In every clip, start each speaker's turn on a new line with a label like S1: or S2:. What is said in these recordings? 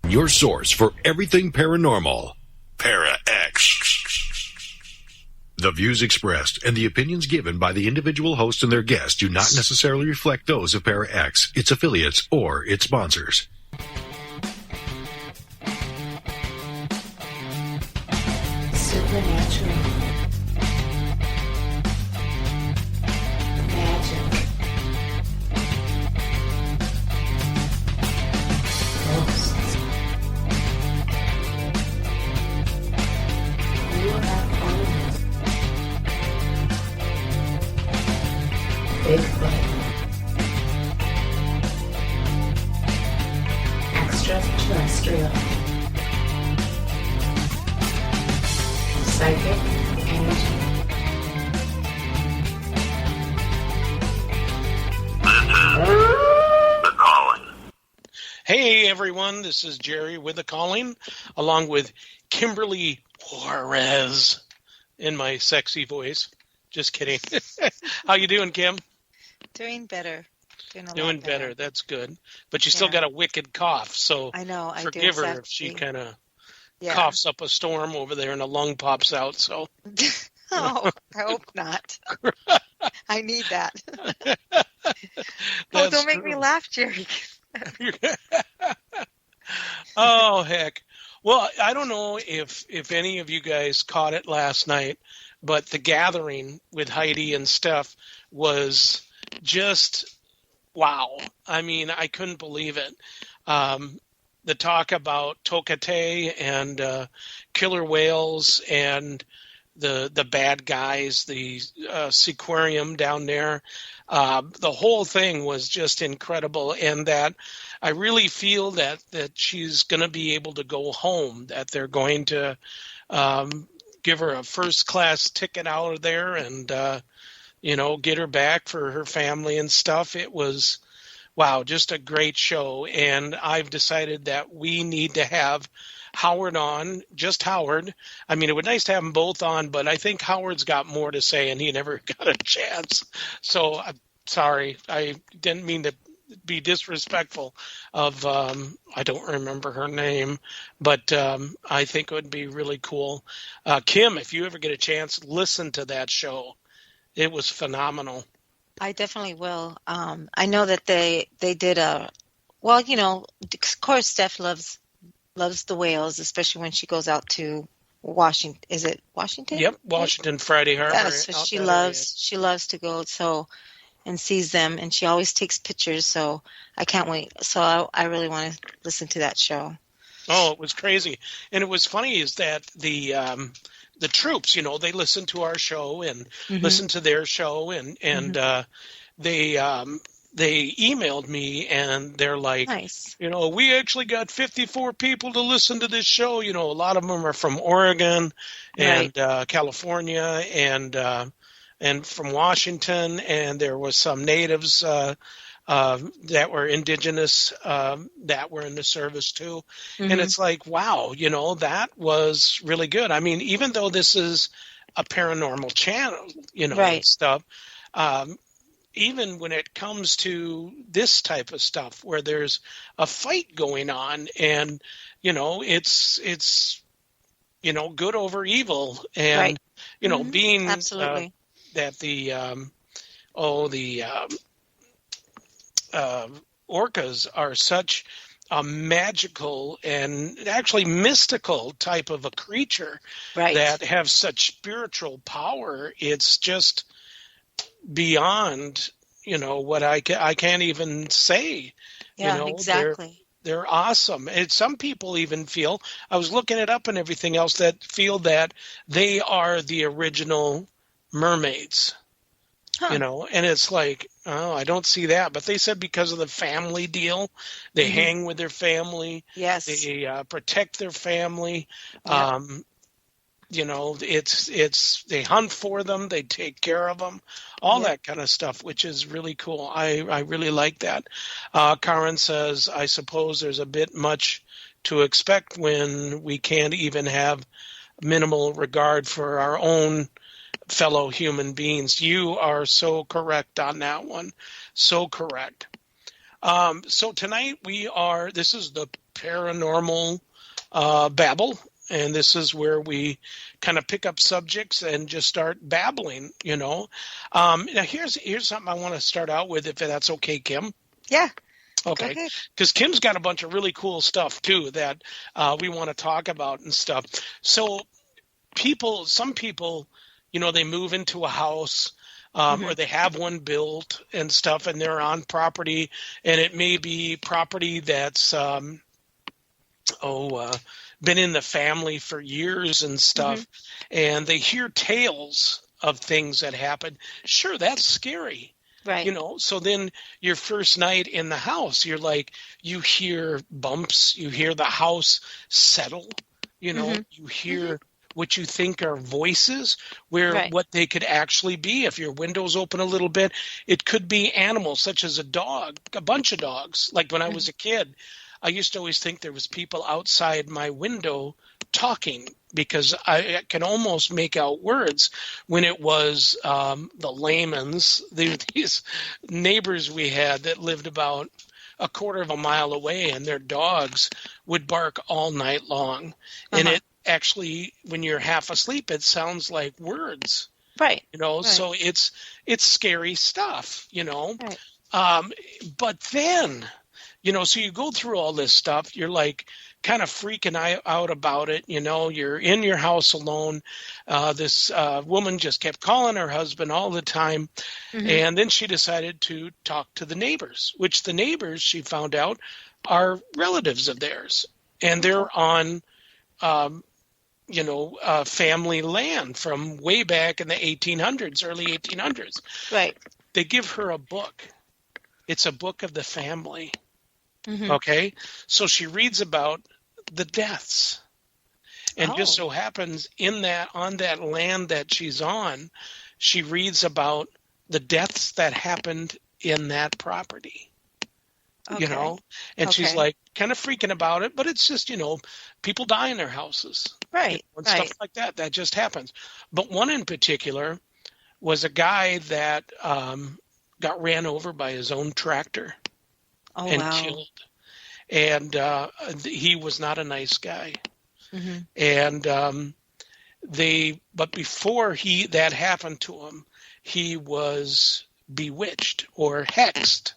S1: Your source for everything paranormal. Para X. The views expressed and the opinions given by the individual host and their guests do not necessarily reflect those of Para X, its affiliates, or its sponsors.
S2: Supernatural. Magic. Ghosts. UFOs. Bigfoot. Extraterrestrial. Psychic energy.
S3: The Calling.
S4: Hey everyone, this is Jerry with The Calling, along with Kimberly Juarez in my sexy voice. Just kidding. How you doing, Kim?
S5: Doing better. Doing
S4: Doing better. That's good. But you still got a wicked cough, so
S5: I know.
S4: forgive her if she kind of coughs up a storm over there and a lung pops out. So.
S5: Oh, I hope not. I need that. Oh, don't make me laugh, Jerry.
S4: Oh, heck. Well, I don't know if any of you guys caught it last night, but the gathering with Heidi and Steph was just wow. I mean, I couldn't believe it. The talk about Tokate and killer whales and the bad guys, the seaquarium down there. The whole thing was just incredible, and that I really feel that she's going to be able to go home, that they're going to give her a first-class ticket out of there and, get her back for her family and stuff. It was, wow, just a great show, and I've decided that we need to have Howard on, just Howard. I mean, it would be nice to have them both on, but I think Howard's got more to say, and he never got a chance. So I'm sorry. I didn't mean to be disrespectful of, I don't remember her name, but I think it would be really cool. Kim, if you ever get a chance, listen to that show. It was phenomenal.
S5: I definitely will. I know that they did of course, Steph loves the whales, especially when she goes out to Washington. Is it Washington?
S4: Yep, Washington, Friday Harbor.
S5: Yeah, so she loves to go and sees them, and she always takes pictures, so I can't wait. So I really want to listen to that show.
S4: Oh, it was crazy. And it was funny is that the troops, they listen to our show and listen to their show, and they emailed me and they're like,
S5: nice.
S4: We actually got 54 people to listen to this show. A lot of them are from Oregon and California and from Washington. And there was some natives that were indigenous that were in the service too. And it's like, wow, that was really good. I mean, even though this is a paranormal channel, and stuff, even when it comes to this type of stuff where there's a fight going on and, it's good over evil and, being
S5: absolutely
S4: that the orcas are such a magical and actually mystical type of a creature that have such spiritual power. It's just beyond, what I can't even say.
S5: Yeah, exactly.
S4: They're awesome. And some people even feel, I was looking it up and everything else, that feel that they are the original mermaids. And it's like, oh, I don't see that. But they said because of the family deal, they hang with their family.
S5: Yes.
S4: They protect their family.
S5: Yep.
S4: It's they hunt for them, they take care of them, all that kind of stuff, which is really cool. I really like that. Karen says, I suppose there's a bit much to expect when we can't even have minimal regard for our own fellow human beings. You are so correct on that one. So correct. So tonight this is the Paranormal Babble, and this is where we kind of pick up subjects and just start babbling, Now, here's something I want to start out with, if that's okay, Kim.
S5: Yeah.
S4: Okay, because Kim's got a bunch of really cool stuff, too, that we want to talk about and stuff. So some people, they move into a house or they have one built and stuff, and they're on property, and it may be property that's, been in the family for years and stuff, and they hear tales of things that happen. Sure, that's scary.
S5: Right.
S4: So then your first night in the house, you're like, you hear bumps, you hear the house settle, you hear what you think are voices, what they could actually be. If your window's open a little bit, it could be animals such as a dog, a bunch of dogs. Like when I was a kid, I used to always think there was people outside my window talking, because I can almost make out words when it was the layman's, these neighbors we had that lived about a quarter of a mile away, and their dogs would bark all night long. And it actually, when you're half asleep, it sounds like words.
S5: Right.
S4: So it's scary stuff,
S5: Right.
S4: But then, so you go through all this stuff, you're like kind of freaking out about it. You're in your house alone. This woman just kept calling her husband all the time. And then she decided to talk to the neighbors, which the neighbors, she found out, are relatives of theirs. And they're on, family land from way back in the 1800s, early 1800s.
S5: Right.
S4: They give her a book. It's a book of the family. Okay, so she reads about the deaths, and just so happens on that land that she's on, she reads about the deaths that happened in that property. And she's like kind of freaking about it, but it's just people die in their houses,
S5: right,
S4: and stuff like that. That just happens. But one in particular was a guy that got ran over by his own tractor. Killed. And he was not a nice guy. And but before that happened to him, he was bewitched or hexed.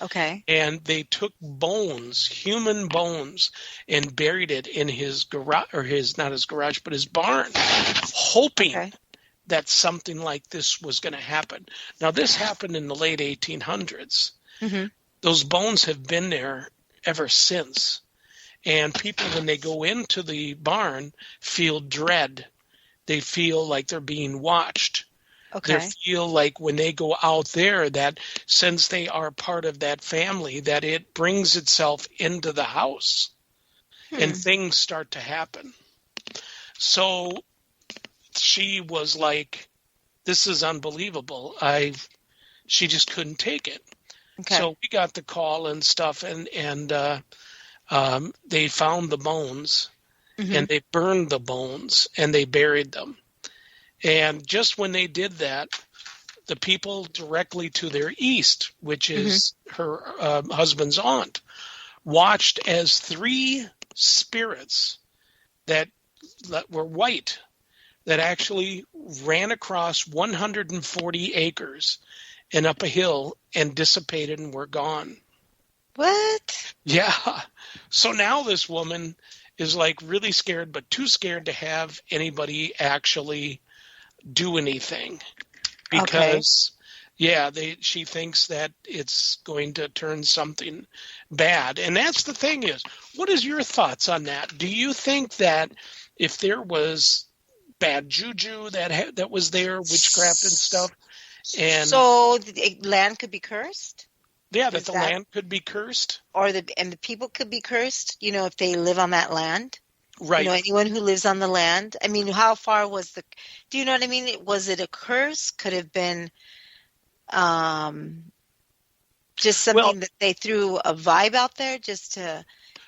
S5: Okay.
S4: And they took bones, human bones, and buried it in his garage, or not his garage, but his barn, hoping that something like this was going to happen. Now, this happened in the late 1800s. Those bones have been there ever since. And people, when they go into the barn, feel dread. They feel like they're being watched. They feel like when they go out there, that since they are part of that family, that it brings itself into the house. And things start to happen. So she was like, this is unbelievable. She just couldn't take it. So we got the call and stuff, and they found the bones, and they burned the bones, and they buried them. And just when they did that, the people directly to their east, which is her husband's aunt, watched as 3 spirits that were white that actually ran across 140 acres and up a hill and dissipated and were gone.
S5: What?
S4: Yeah. So now this woman is like really scared, but too scared to have anybody actually do anything, because she thinks that it's going to turn something bad. And that's the thing is, what is your thoughts on that? Do you think that if there was bad juju that was there, witchcraft and stuff, and
S5: so the land could be cursed?
S4: Yeah, that the land could be cursed,
S5: or the people could be cursed. If they live on that land,
S4: right?
S5: Anyone who lives on the land. I mean, how far was the? Do you know what I mean? Was it a curse? Could have been, just something that they threw a vibe out there just to.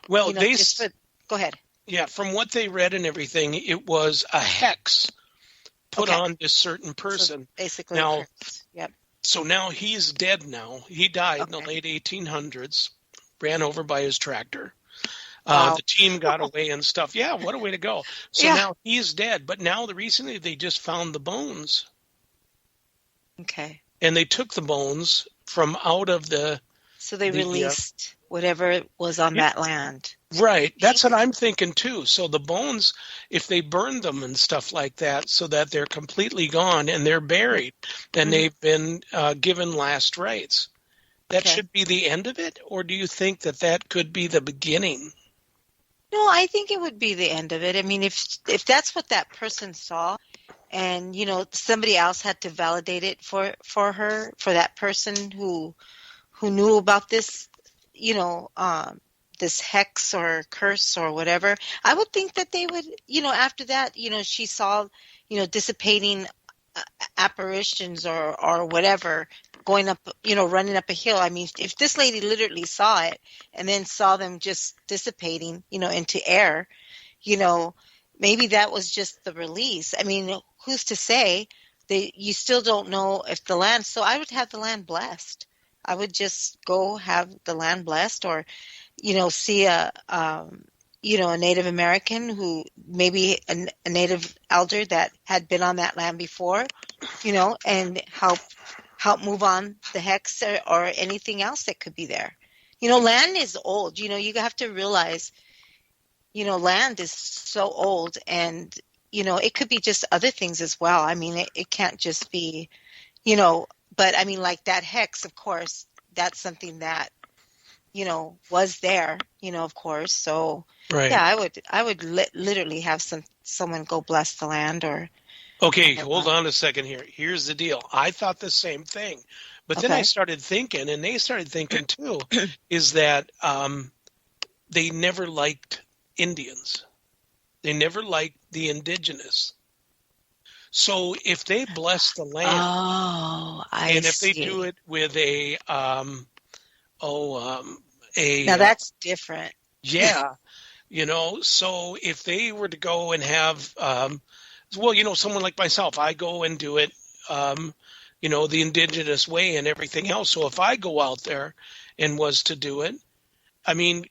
S4: Well,
S5: go ahead.
S4: Yeah, from what they read and everything, it was a hex put on this certain person.
S5: So basically,
S4: now,
S5: yep.
S4: So now he's dead now. He died in the late 1800s, ran over by his tractor.
S5: Wow.
S4: The team got away and stuff. Yeah, what a way to go. So
S5: Yeah.
S4: now he's dead. But now recently they just found the bones.
S5: Okay.
S4: And they took the bones from out of the...
S5: So they
S4: The,
S5: released whatever was on
S4: yeah.
S5: that land.
S4: Right. That's what I'm thinking too. So the bones, if they burn them and stuff like that so that they're completely gone and they're buried, then they've been given last rites. That
S5: Okay.
S4: should be the end of it? Or do you think that that could be the beginning?
S5: No, I think it would be the end of it. I mean, if that's what that person saw, and somebody else had to validate it for her, for that person who knew about this, this hex or curse or whatever, I would think that they would, after that, she saw, dissipating apparitions or whatever going up, running up a hill. I mean, if this lady literally saw it and then saw them just dissipating, into air, maybe that was just the release. I mean, who's to say? You still don't know if the land, so I would have the land blessed. I would just go have the land blessed, or, see a Native American who maybe a Native elder that had been on that land before, and help move on the hex or anything else that could be there. Land is old. You have to realize, land is so old, and, it could be just other things as well. I mean, it can't just be, but I mean, like that hex, of course, that's something that, was there, of course. So
S4: Right.
S5: yeah, I would literally have someone go bless the land or.
S4: Okay, hold on a second here. Here's the deal. I thought the same thing. But then I
S5: Okay.
S4: started thinking, and they started thinking too, is that they never liked Indians. They never liked the indigenous. So if they bless the land,
S5: Oh, I
S4: and if
S5: see.
S4: they do it with a
S5: Now that's different.
S4: yeah, so if they were to go and have, someone like myself, I go and do it, the indigenous way and everything else. So if I go out there and was to do it, I mean,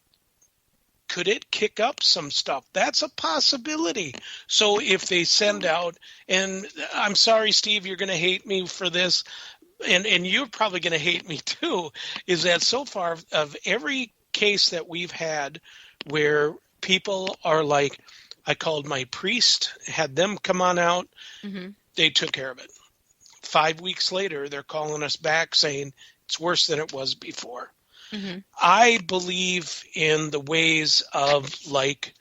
S4: could it kick up some stuff? That's a possibility. So if they send out, and I'm sorry, Steve, you're going to hate me for this, and you're probably going to hate me too, is that so far of every case that we've had where people are like, I called my priest, had them come on out, they took care of it. 5 weeks later, they're calling us back saying it's worse than it was before. I believe in the ways of, like,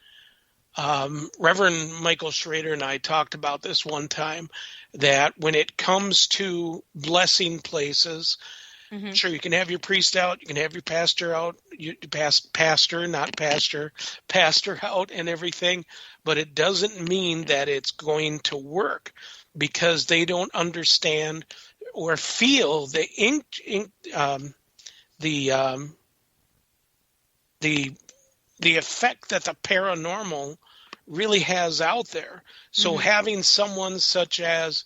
S4: Reverend Michael Schrader and I talked about this one time, that when it comes to blessing places, sure, you can have your priest out, you can have your pastor out, pastor out and everything, but it doesn't mean that it's going to work, because they don't understand or feel the effect that the paranormal really has out there. So having someone such as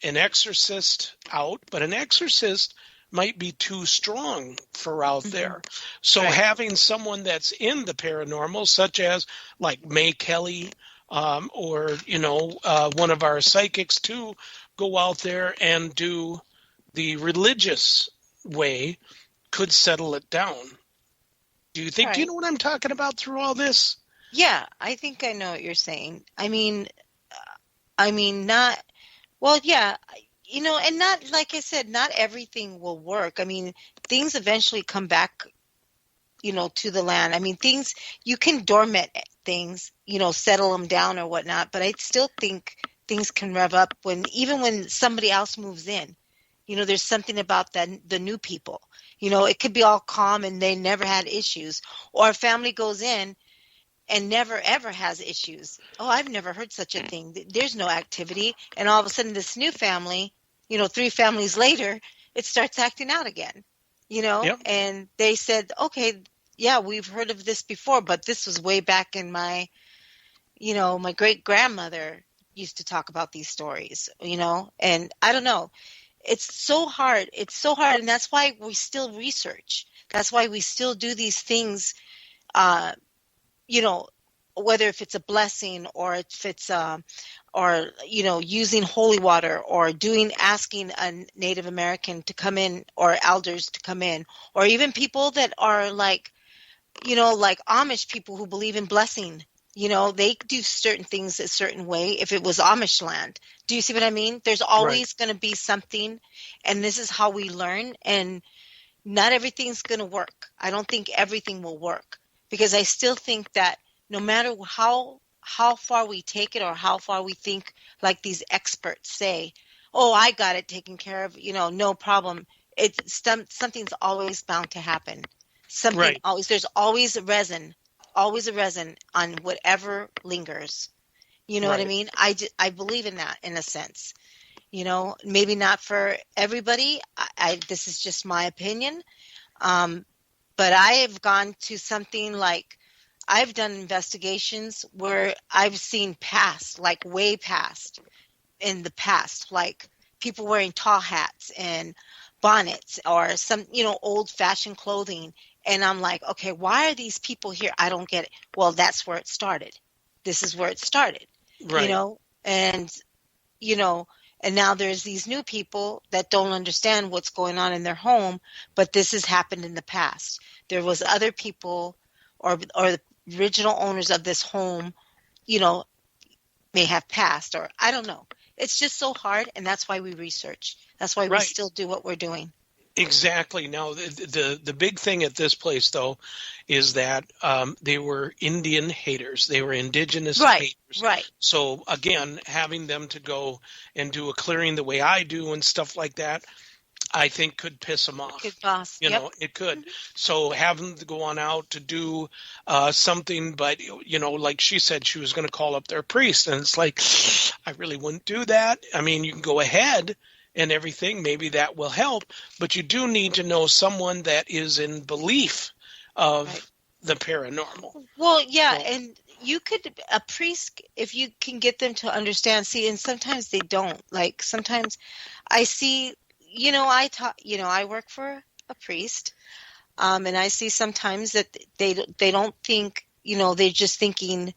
S4: an exorcist out, but an exorcist might be too strong for out there. So having someone that's in the paranormal, such as like May Kelly, or one of our psychics too, go out there and do the religious way, could settle it down. Do you think?
S5: Right.
S4: Do you know what I'm talking about through all this?
S5: Yeah, I think I know what you're saying. I mean, not, well, yeah, and not, like I said, not everything will work. I mean, things eventually come back, to the land. I mean, things, you can dormant things, settle them down or whatnot, but I still think things can rev up even when somebody else moves in. There's something about the new people. It could be all calm and they never had issues, or a family goes in and never ever has issues. Oh, I've never heard such a thing. There's no activity, and all of a sudden this new family, 3 families later, it starts acting out again.
S4: Yep.
S5: And they said, okay, yeah, we've heard of this before, but this was way back in my great grandmother used to talk about these stories, and I don't know. It's so hard. And that's why we still research. That's why we still do these things, you know, whether if it's a blessing or if it's or you know, using holy water or asking a Native American to come in or elders to come in, or even people that are like, you know, like Amish people who believe in blessing. You know, they do certain things a certain way if it was Amish land. Do you see what I mean? There's always going to be something, and this is how we learn, and not everything's going to work. I don't think everything will work, because I still think that no matter how far we take it or how far we think, like these experts say, oh, I got it taken care of, you know, no problem. Something's always bound to happen. There's always a resin on whatever lingers. You know what I mean? I believe in that in a sense. You know, maybe not for everybody. This is just my opinion. But I have gone to something like, I've done investigations where I've seen past, like way past, in the past, like people wearing tall hats and bonnets or some, you know, old-fashioned clothing. And I'm like, okay, why are these people here? I don't get it. Well, that's where it started. This is where it started, you know, and, you know, and now there's these new people that don't understand what's going on in their home, but this has happened in the past. There was other people or the original owners of this home, you know, may have passed, or I don't know. It's just so hard, and that's why we research. That's why we still do what we're doing.
S4: Exactly. Now, the big thing at this place, though, is that they were Indian haters. They were indigenous haters. Right. So, again, having them to go and do a clearing the way I do and stuff like that, I think could piss them off. You know, it could. So having to go on out to do something, but, you know, like she said, she was going to call up their priest. And it's like, I really wouldn't do that. I mean, you can go ahead and everything. Maybe that will help. But you do need to know someone that is in belief of the paranormal.
S5: Well, yeah. And you could, a priest, if you can get them to understand, and sometimes they don't. Like sometimes I see, you know, I work for a priest, and I see sometimes that they don't think, you know, they're just thinking,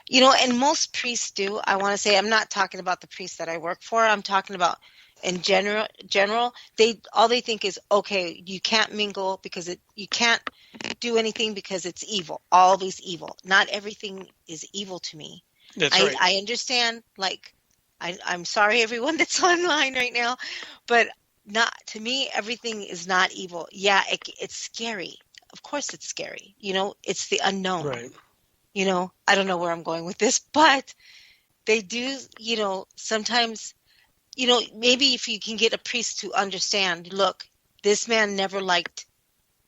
S5: you know, and most priests do. I want to say, I'm not talking about the priest that I work for. I'm talking about in general. All they think is, okay, you can't mingle because you can't do anything because it's evil. Always evil. Not everything is evil to me.
S4: That's right.
S5: I understand. Like, I'm sorry, everyone that's online right now, but not to me, everything is not evil. Yeah, it's scary. Of course it's scary. You know, it's the unknown.
S4: Right.
S5: You know, I don't know where I'm going with this, but they do, you know, sometimes, you know, maybe if you can get a priest to understand, look, this man never liked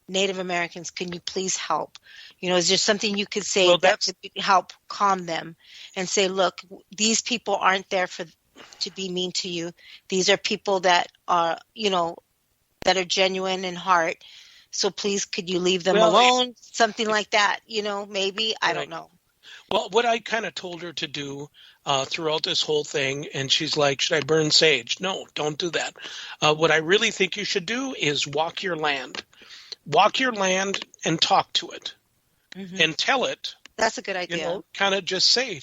S5: Native Americans. Can you please help? You know, is there something you could say that could help calm them and say, look, these people aren't there to be mean to you. These are people that are, you know, that are genuine in heart. So please, could you leave them alone? Something like that, you know, maybe. I don't know.
S4: Well, what I kind of told her to do throughout this whole thing, and she's like, should I burn sage? No, don't do that. What I really think you should do is walk your land. Walk your land and talk to it and tell it.
S5: That's a good idea.
S4: You know, kind of just say,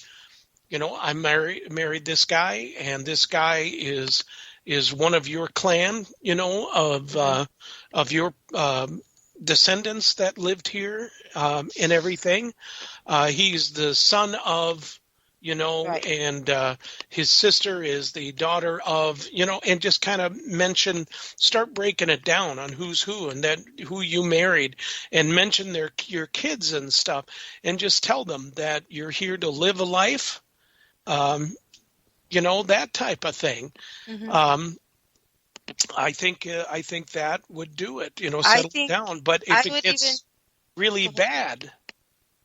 S4: you know, I married this guy, and this guy is one of your clan, you know, of your descendants that lived here and everything. He's the son of, you know, and his sister is the daughter of, you know, and just kind of start breaking it down on who's who and that who you married, and mention your kids and stuff, and just tell them that you're here to live a life. You know, that type of thing. I think that would do it. You know, settle it down. But if it gets really bad,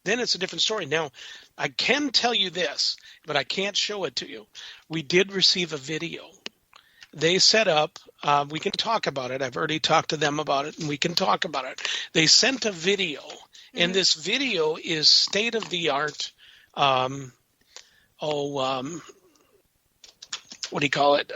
S4: then it's a different story. Now, I can tell you this, but I can't show it to you. We did receive a video. They set up. We can talk about it. I've already talked to them about it, and we can talk about it. They sent a video, and this video is state of the art. What do you call it?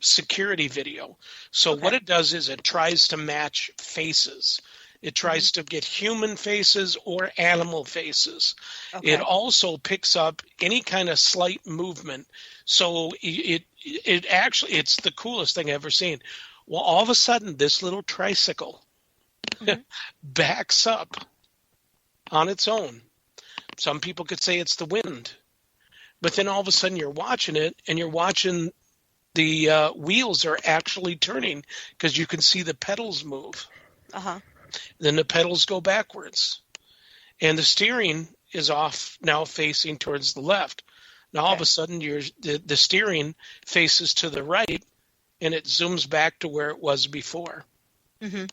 S4: Security video. So what it does is it tries to match faces. It tries to get human faces or animal faces.
S5: Okay.
S4: It also picks up any kind of slight movement. So it actually, it's the coolest thing I've ever seen. Well, all of a sudden, this little tricycle backs up on its own. Some people could say it's the wind. But then all of a sudden you're watching it, and you're watching the wheels are actually turning because you can see the pedals move.
S5: Uh-huh.
S4: Then the pedals go backwards. And the steering is off now facing towards the left. Now all of a sudden the steering faces to the right, and it zooms back to where it was before.
S5: Mm-hmm.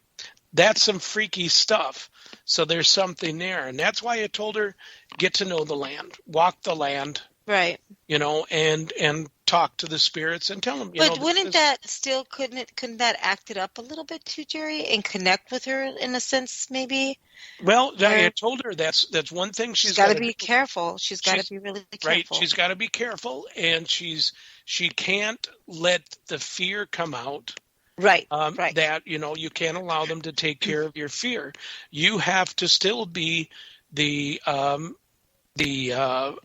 S4: That's some freaky stuff. So there's something there. And that's why I told her, get to know the land, walk the land,
S5: Right.
S4: and talk to the spirits and tell them.
S5: But wouldn't that still, couldn't that act it up a little bit too, Jerry, and connect with her in a sense, maybe?
S4: Well, I told her that's one thing she's
S5: got to be careful. She's got to be really careful.
S4: Right. She's got to be careful, and she can't let the fear come out.
S5: Right. Right.
S4: That, you can't allow them to take care of your fear. You have to still be the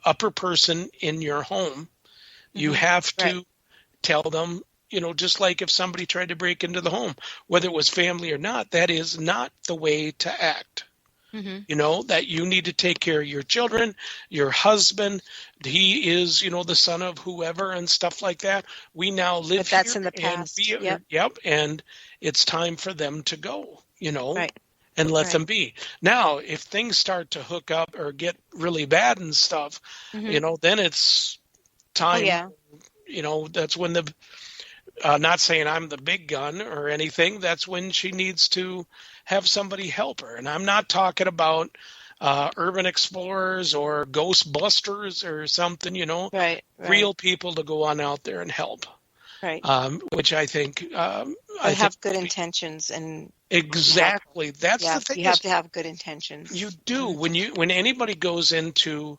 S4: upper person in your home. You have to tell them, just like if somebody tried to break into the home, whether it was family or not, that is not the way to act. That you need to take care of your children, your husband. He is, the son of whoever and stuff like that. We now live
S5: but that's
S4: here
S5: in the past.
S4: Yep. And it's time for them to go,
S5: Right.
S4: and let them be. Now, if things start to hook up or get really bad and stuff, then it's time.
S5: Oh, yeah.
S4: That's when not saying I'm the big gun or anything. That's when she needs to have somebody help her. And I'm not talking about urban explorers or Ghostbusters or something,
S5: Right.
S4: real people to go on out there and help.
S5: Right.
S4: Which I think
S5: I have good intentions and
S4: exactly that's the thing.
S5: You have to have good intentions.
S4: You do when anybody goes into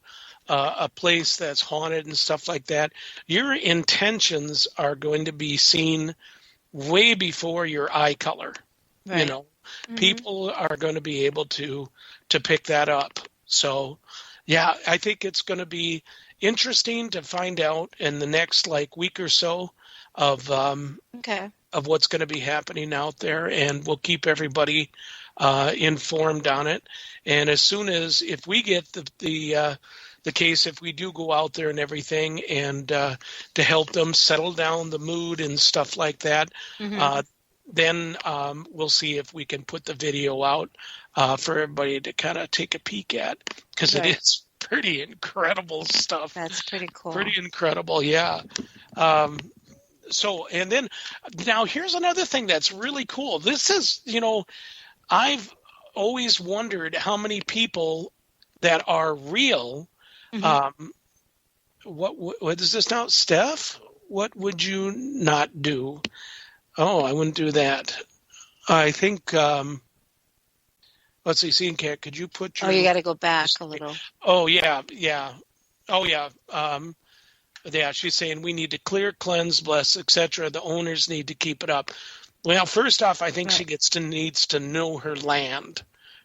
S4: a place that's haunted and stuff like that. Your intentions are going to be seen way before your eye color.
S5: Right.
S4: People are going to be able to pick that up. So, yeah, I think it's going to be interesting to find out in the next week or so of what's going to be happening out there, and we'll keep everybody informed on it. And as soon as if we get the case, if we do go out there and everything, and to help them settle down the mood and stuff like that, then we'll see if we can put the video out for everybody to kind of take a peek at, because it is pretty incredible stuff.
S5: That's pretty cool.
S4: Pretty incredible, yeah. So, and then now here's another thing that's really cool. This is, I've always wondered how many people that are real. What is this now, Steph? What would you not do? Oh, I wouldn't do that. I think. Let's see, Scene Cat. Could you put your?
S5: Oh, you got to go back a little.
S4: Oh yeah. Oh yeah. Yeah, she's saying we need to clear, cleanse, bless, etc. The owners need to keep it up. Well, first off, I think she needs to know her land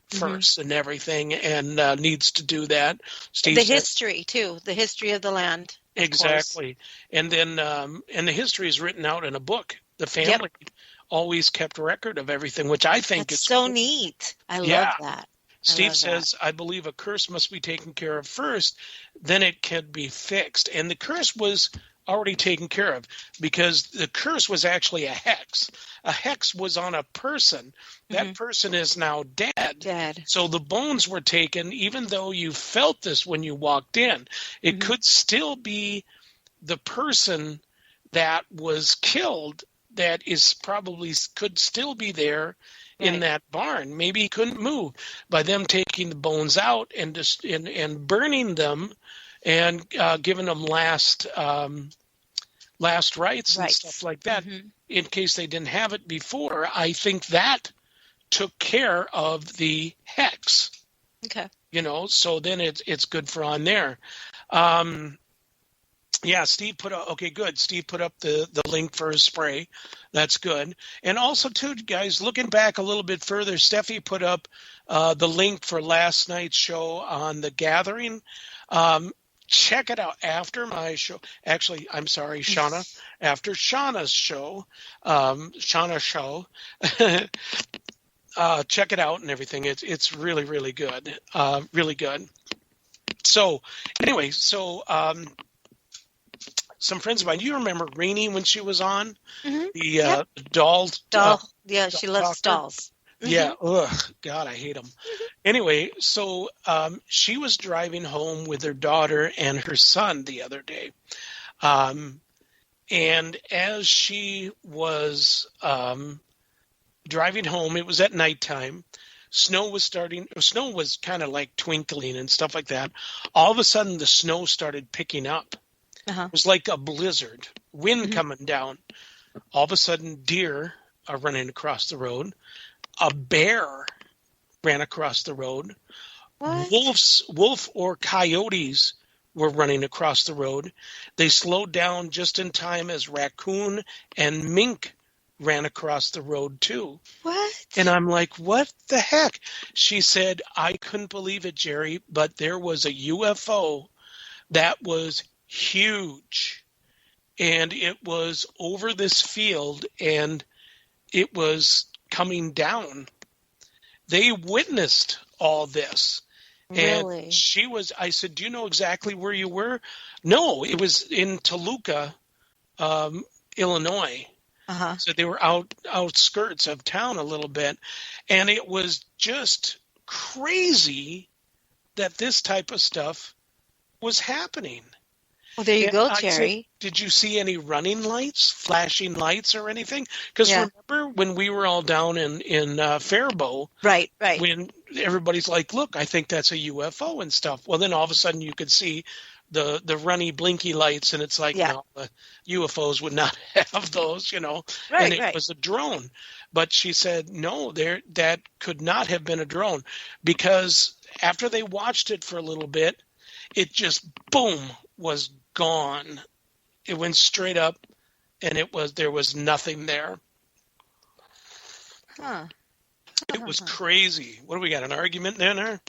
S4: first and everything, and needs to do that.
S5: The history too, the history of the land.
S4: Exactly, and then and the history is written out in a book. The family always kept record of everything, which I think is
S5: so
S4: cool.
S5: neat. I love that.
S4: Steve says, I believe a curse must be taken care of first, then it can be fixed. And the curse was already taken care of, because the curse was actually a hex. A hex was on a person. That person is now dead. So the bones were taken, even though you felt this when you walked in. It could still be the person that was killed that is probably could still be there in that barn. Maybe he couldn't move. By them taking the bones out and just and burning them and giving them last rites and stuff like that, in case they didn't have it before, I think that took care of the hex. Okay. So then it's good for on there. Yeah, Steve put up. Okay, good. Steve put up the link for his spray. That's good. And also, too, guys, looking back a little bit further, Steffi put up the link for last night's show on The Gathering. Check it out after my show. Actually, I'm sorry, Shauna. After Shauna's show, Shauna's show. Check it out and everything. It's really, really good. Really good. So, anyway, some friends of mine. You remember Rainey when she was on the doll?
S5: Yeah, she loves dolls.
S4: Yeah. Ugh. God, I hate them. Anyway, so she was driving home with her daughter and her son the other day, and as she was driving home, it was at nighttime. Snow was kind of like twinkling and stuff like that. All of a sudden, the snow started picking up. It was like a blizzard, wind coming down. All of a sudden, deer are running across the road. A bear ran across the road.
S5: What?
S4: Wolf or coyotes were running across the road. They slowed down just in time as raccoon and mink ran across the road too.
S5: What?
S4: And I'm like, what the heck? She said, I couldn't believe it, Jerry, but there was a UFO that was huge, and it was over this field, and it was coming down. They witnessed all this.
S5: Really?
S4: And I said, do you know exactly where you were? No, it was in Toluca, Illinois. So they were outskirts of town a little bit, and it was just crazy that this type of stuff was happening.
S5: Well, there you go, Jerry.
S4: Said, did you see any running lights, flashing lights, or anything? Because remember when we were all down in Faribault,
S5: right,
S4: when everybody's like, "Look, I think that's a UFO and stuff." Well, then all of a sudden you could see the runny blinky lights, and it's like, no, the UFOs would not have those, and it was a drone. But she said, no, that could not have been a drone, because after they watched it for a little bit, it just boom was gone. It went straight up, and there was nothing there. It was crazy. What do we got? An argument there?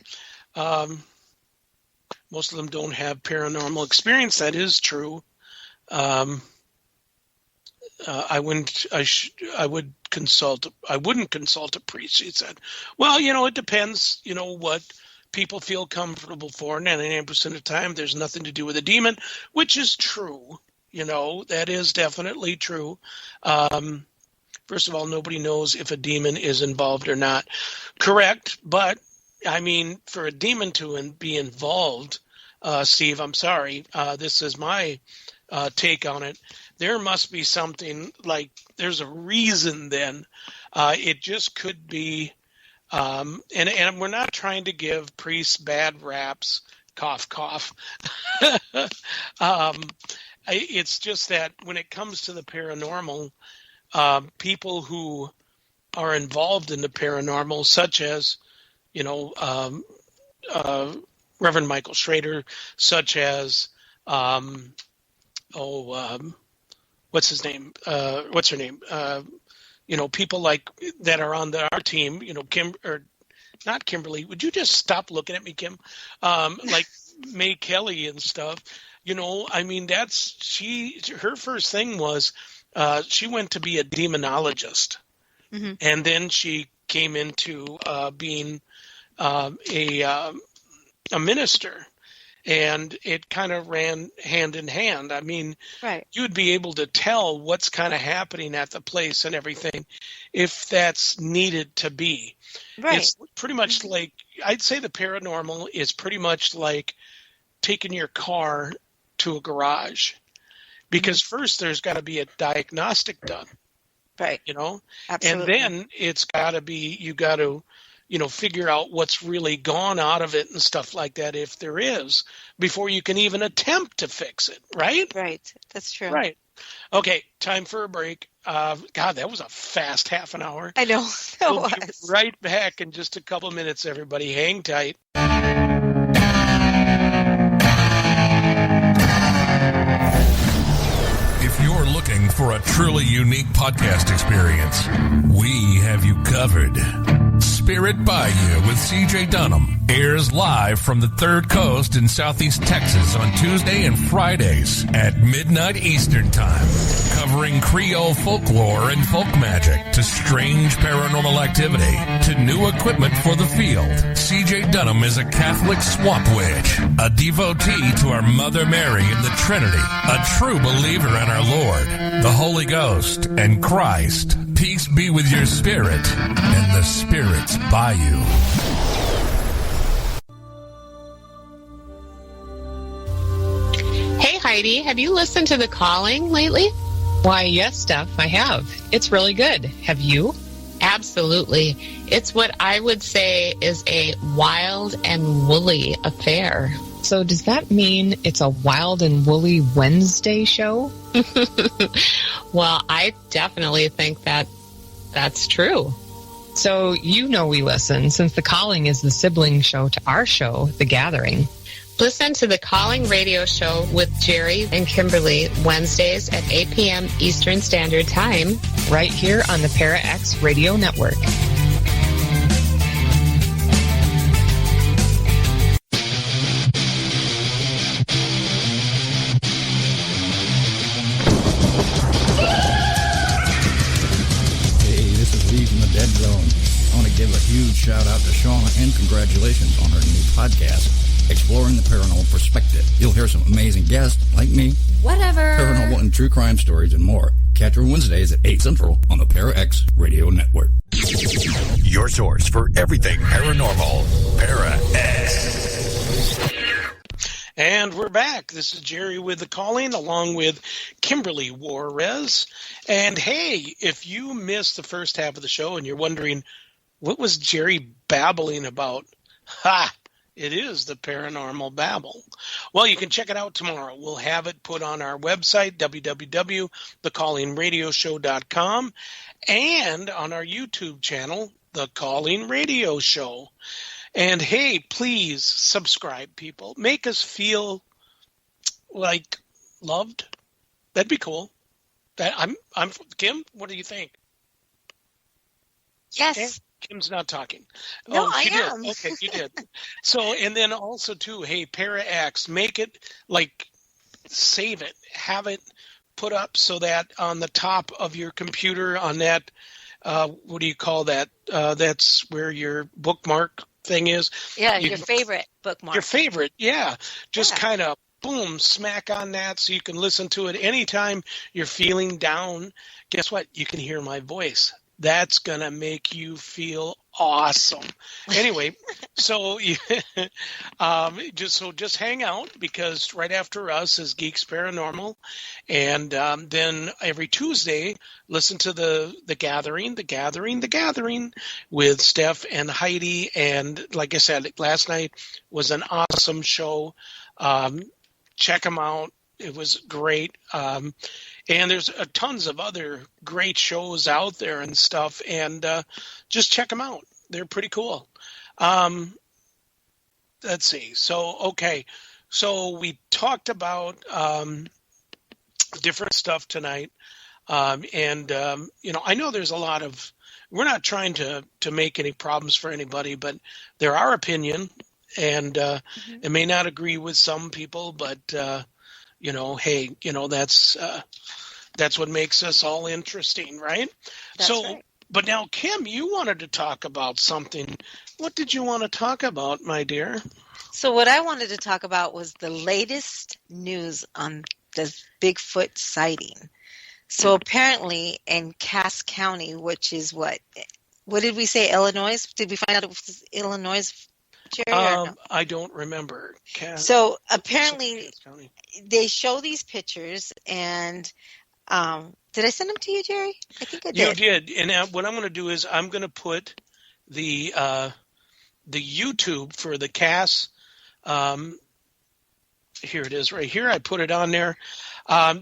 S4: Most of them don't have paranormal experience. That is true. I wouldn't consult a priest, she said. Well, it depends, what people feel comfortable for. 99% of the time, there's nothing to do with a demon, which is true. That is definitely true. First of all, nobody knows if a demon is involved or not. Correct, but I mean, for a demon to be involved, Steve, I'm sorry, this is my take on it. There must be something, like there's a reason then. It just could be, and we're not trying to give priests bad raps, cough, cough. It's just that when it comes to the paranormal, people who are involved in the paranormal, such as Reverend Michael Schrader, such as, what's his name? What's her name? People like that are on our team, not Kimberly. Would you just stop looking at me, Kim? Like May Kelly and stuff. I mean, her first thing was she went to be a demonologist, and then she came into being a minister, and it kind of ran hand in hand. I mean, you would be able to tell what's kind of happening at the place and everything if that's needed to be. It's pretty much like, I'd say the paranormal is pretty much like taking your car to a garage, because first there's got to be a diagnostic done. Absolutely. And then it's got to be, you got to, figure out what's really gone out of it and stuff like that, if there is, before you can even attempt to fix it, right?
S5: Right. That's true.
S4: Right. Okay, time for a break. God, that was a fast half an hour.
S5: I know.
S4: We'll be right back in just a couple minutes, everybody. Hang tight.
S3: a truly unique podcast experience, we have you covered. Spirit Bayou with CJ Dunham airs live from the Third Coast in Southeast Texas on Tuesday and Fridays at midnight Eastern Time, covering Creole folklore and folk magic to strange paranormal activity to new equipment for the field. CJ Dunham is a Catholic swamp witch, a devotee to our Mother Mary and the Trinity, a true believer in our Lord, the Holy Ghost, and Christ. Peace be with your spirit and the spirits by you.
S6: Hey Heidi, have you listened to The Calling lately?
S7: Why, yes, Steph, I have. It's really good. Have you?
S6: Absolutely. It's what I would say is a wild and woolly affair.
S7: So does that mean it's a wild and woolly Wednesday show?
S6: Well, I definitely think that's true.
S7: So you know we listen, since The Calling is the sibling show to our show, The Gathering.
S6: Listen to The Calling radio show with Jerry and Kimberly Wednesdays at 8 p.m. Eastern Standard Time.
S7: Right here on the Para X Radio Network.
S8: Dead Zone. I want to give a huge shout out to Shauna and congratulations on her new podcast, Exploring the Paranormal Perspective. You'll hear some amazing guests like me, paranormal and true crime stories, and more. Catch her Wednesdays at 8 Central on the Para X Radio Network.
S1: Your source for everything paranormal. Para X.
S4: And we're back. This is Jerry with The Calling, along with Kimberly Juarez. And hey, if you missed the first half of the show and you're wondering, what was Jerry babbling about? Ha! It is the Paranormal Babble. Well, you can check it out tomorrow. We'll have it put on our website, www.thecallingradioshow.com, and on our YouTube channel, The Calling Radio Show. And hey, please subscribe, people. Make us feel like loved. That'd be cool. I'm Kim. What do you think?
S5: Yes.
S4: Kim's not talking.
S5: No,
S4: I
S5: am.
S4: Did. Okay, you did. So, and then also too, hey, Para X, make it like save it, have it put up so that on the top of your computer, on that, what do you call that? That's where your bookmark thing is.
S5: Yeah, your favorite bookmark.
S4: Your favorite, yeah. Just kind of boom, smack on that so you can listen to it anytime you're feeling down. Guess what? You can hear my voice. That's going to make you feel awesome. Anyway, so just hang out, because right after us is Geeks Paranormal. And then every Tuesday, listen to the Gathering with Steph and Heidi. And like I said, last night was an awesome show. Check them out. It was great. And there's tons of other great shows out there and stuff. And just check them out. They're pretty cool. Let's see. So we talked about different stuff tonight. I know there's a lot of, we're not trying to make any problems for anybody, but they're our opinion. And it may not agree with some people, but hey, that's what makes us all interesting, right?
S5: That's right.
S4: But now, Kim, you wanted to talk about something. What did you want to talk about, my dear?
S5: So what I wanted to talk about was the latest news on the Bigfoot sighting. So apparently in Cass County, which is what did we say, Illinois? Did we find out it was Illinois? Jerry, no?
S4: I don't remember.
S5: So apparently they show these pictures, and did I send them to you, Jerry? I think I did.
S4: You did. And what I'm going to do is I'm going to put the YouTube for the Cass. Here it is right here. I put it on there.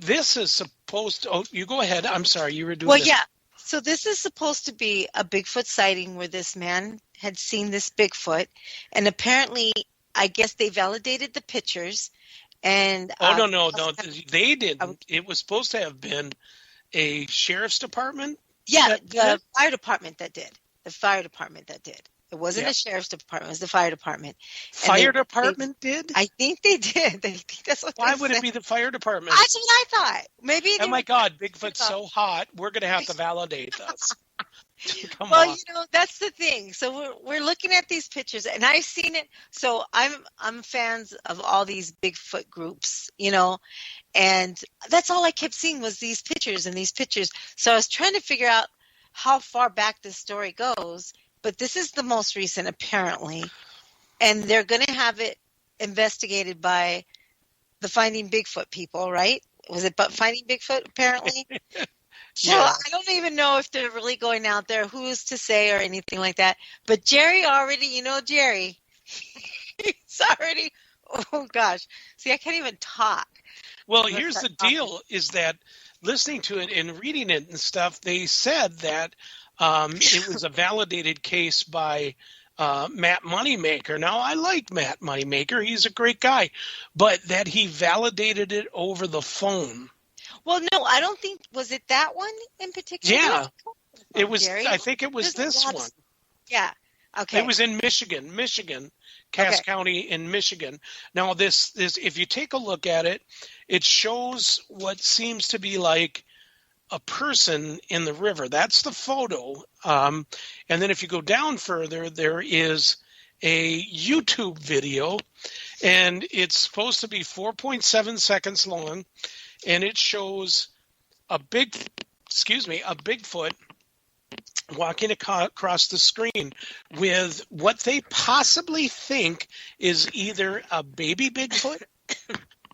S4: This is supposed to, you go ahead. I'm sorry. You were doing this.
S5: Yeah. So this is supposed to be a Bigfoot sighting where this man had seen this Bigfoot, and apparently, I guess they validated the pictures. And
S4: no, they didn't. It was supposed to have been a sheriff's department?
S5: Yeah, the fire department that did. The fire department that did. It wasn't
S4: Yeah.
S5: a sheriff's department. It was the fire department. And
S4: Fire department did?
S5: I think they did. I think that's what
S4: Why
S5: they
S4: would
S5: said.
S4: it be the fire department?
S5: That's what I thought. Maybe.
S4: Oh my God, Bigfoot's so hot. We're going to have to validate this. Come
S5: Well,
S4: on.
S5: you know, that's the thing. So we're looking at these pictures, and I've seen it. So I'm fans of all these Bigfoot groups, you know, and that's all I kept seeing was these pictures and these pictures. So I was trying to figure out how far back this story goes, but this is the most recent, apparently, and they're going to have it investigated by the Finding Bigfoot people, right? Was it but Finding Bigfoot, apparently? So
S4: Yeah.
S5: I don't even know if they're really going out there, who's to say or anything like that. But Jerry already, you know, Jerry, he's already, oh gosh. See, I can't even talk.
S4: Well,
S5: Let's
S4: here's the
S5: start talking.
S4: deal is that listening to it and reading it and stuff, they said that it was a validated case by Matt Moneymaker. Now, I like Matt Moneymaker. He's a great guy. But that he validated it over the phone.
S5: Well, no, I don't think, was it that one in particular?
S4: Yeah. It was.
S5: Jerry?
S4: I think it was
S5: There's a
S4: this
S5: lot of-
S4: one.
S5: Yeah. Okay.
S4: It was in Michigan, Cass
S5: Okay.
S4: County in Michigan. Now, this, if you take a look at it, it shows what seems to be like a person in the river. That's the photo. And then if you go down further, there is a YouTube video, and it's supposed to be 4.7 seconds long, and it shows a Bigfoot walking across the screen with what they possibly think is either a baby Bigfoot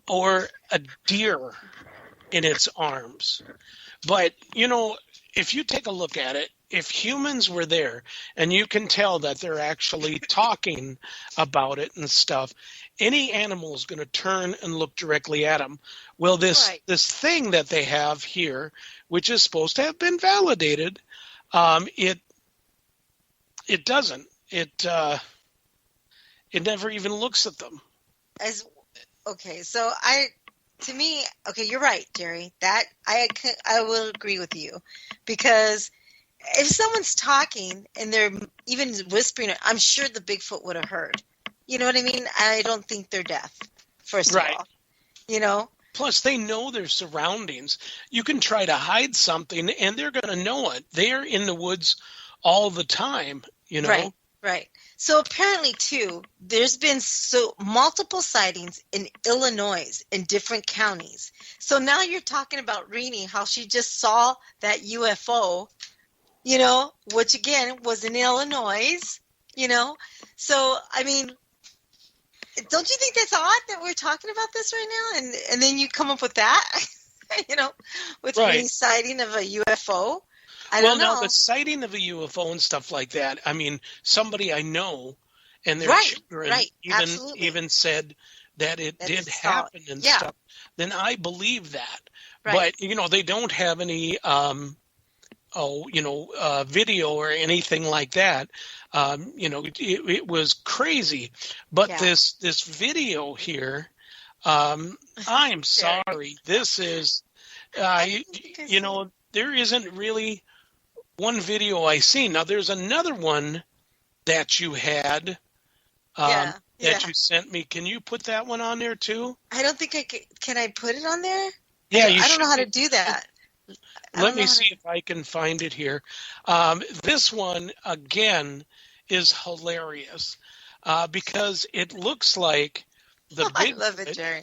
S4: or a deer in its arms. But, you know, if you take a look at it, if humans were there and you can tell that they're actually talking about it and stuff, any animal is going to turn and look directly at them. Well, this thing that they have here, which is supposed to have been validated, it doesn't. It never even looks at them.
S5: To me, you're right, Jerry. That I will agree with you, because if someone's talking and they're even whispering, I'm sure the Bigfoot would have heard. You know what I mean? I don't think they're deaf. First of all, you know.
S4: Plus, they know their surroundings. You can try to hide something, and they're going to know it. They're in the woods all the time, you know?
S5: Right. So apparently, too, there's been multiple sightings in Illinois in different counties. So now you're talking about Renee, how she just saw that UFO, you know, which, again, was in Illinois, you know. So, I mean, don't you think that's odd that we're talking about this right now? And then you come up with that, you know, with the sighting of a UFO. I don't know.
S4: Now the sighting of a UFO and stuff like that, I mean, somebody I know and their children even said that it did happen and stuff, then I believe that. But, you know, they don't have any, video or anything like that. You know, it was crazy. But this video here, I'm sorry. This is, you know, there isn't really one video I seen. Now, there's another one that you had that you sent me. Can you put that one on there, too?
S5: I don't think I can I put it on there?
S4: Yeah,
S5: I don't know how to do that.
S4: Let me see if I can find it here. This one, again, is hilarious because it looks like the Bigfoot.
S5: I love it, Jerry.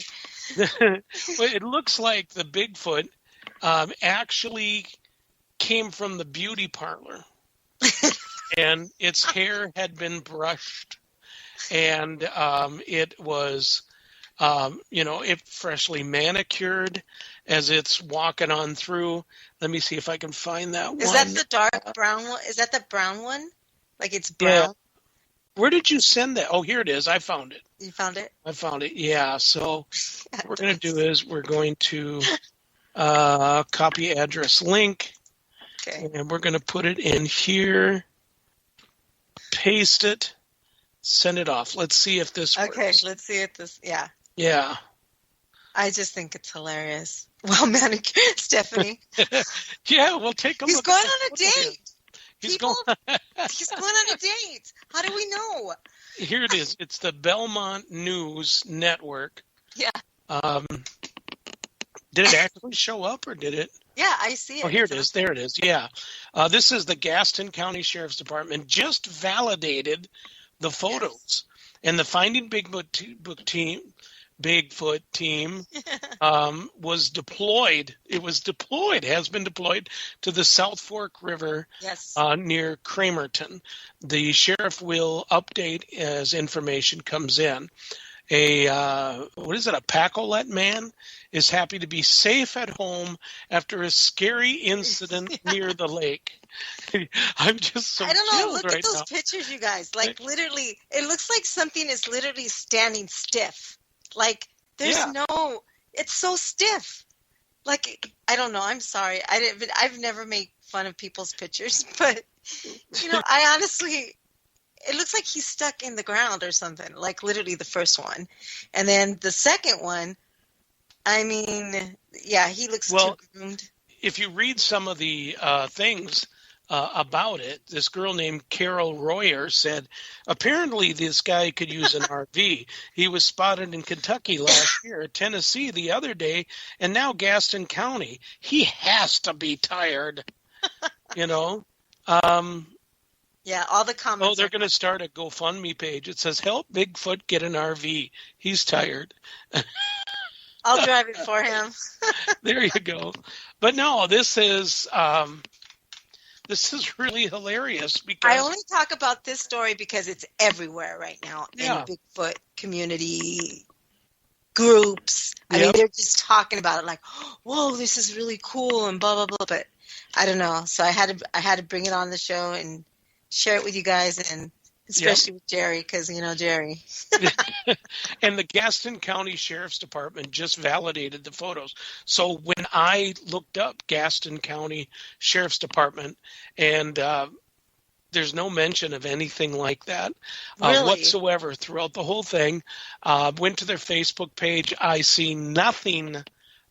S4: It looks like the Bigfoot actually came from the beauty parlor. And its hair had been brushed. And it was, it freshly manicured as it's walking on through. Let me see if I can find that one.
S5: Is that the dark brown one? Is that the brown one? Like it's brown? Yeah.
S4: Where did you send that? Oh, here it is. I found it.
S5: You found it?
S4: I found it. Yeah. So what we're going to do is we're going to copy address link.
S5: Okay.
S4: And we're going to put it in here, paste it, send it off. Let's see if this works.
S5: Okay, let's see if this,
S4: Yeah.
S5: I just think it's hilarious. Well, manicured, Stephanie.
S4: Yeah, we'll take a
S5: He's
S4: look.
S5: going
S4: at
S5: on a
S4: that photo
S5: date.
S4: He's
S5: People,
S4: going.
S5: he's going on a date. How do we know?
S4: Here it is. It's the Belmont News Network.
S5: Yeah.
S4: Did it actually show up, or did it?
S5: Yeah, I see it.
S4: Oh, here it is. There it is. Yeah. This is the Gaston County Sheriff's Department just validated the photos. And the Finding Bigfoot team was deployed. It was deployed, has been deployed to the South Fork River near Cramerton. The sheriff will update as information comes in. A Pacolet man is happy to be safe at home after a scary incident near the lake. I'm just so
S5: I don't know. Look
S4: right
S5: at those
S4: now.
S5: pictures, you guys. Like, literally, it looks like something is literally standing stiff. Like, there's it's so stiff. Like, I don't know. I'm sorry. I've never made fun of people's pictures, but, I honestly, it looks like he's stuck in the ground or something, like literally the first one. And then the second one, I mean, yeah, he looks too groomed.
S4: If you read some of the things about it, this girl named Carol Royer said, apparently this guy could use an RV. He was spotted in Kentucky last year, Tennessee the other day, and now Gaston County. He has to be tired,
S5: Yeah, all the comments.
S4: Oh, they're going to start a GoFundMe page. It says, help Bigfoot get an RV. He's tired.
S5: I'll drive it for him.
S4: There you go. But no, this is really hilarious because
S5: I only talk about this story because it's everywhere right now in Bigfoot community groups. I mean, they're just talking about it like, whoa, this is really cool and blah, blah, blah. But I don't know. So I had to bring it on the show and share it with you guys, and especially with Jerry, because Jerry.
S4: And the Gaston County Sheriff's Department just validated the photos. So when I looked up Gaston County Sheriff's Department, and there's no mention of anything like that whatsoever throughout the whole thing. Went to their Facebook page. I see nothing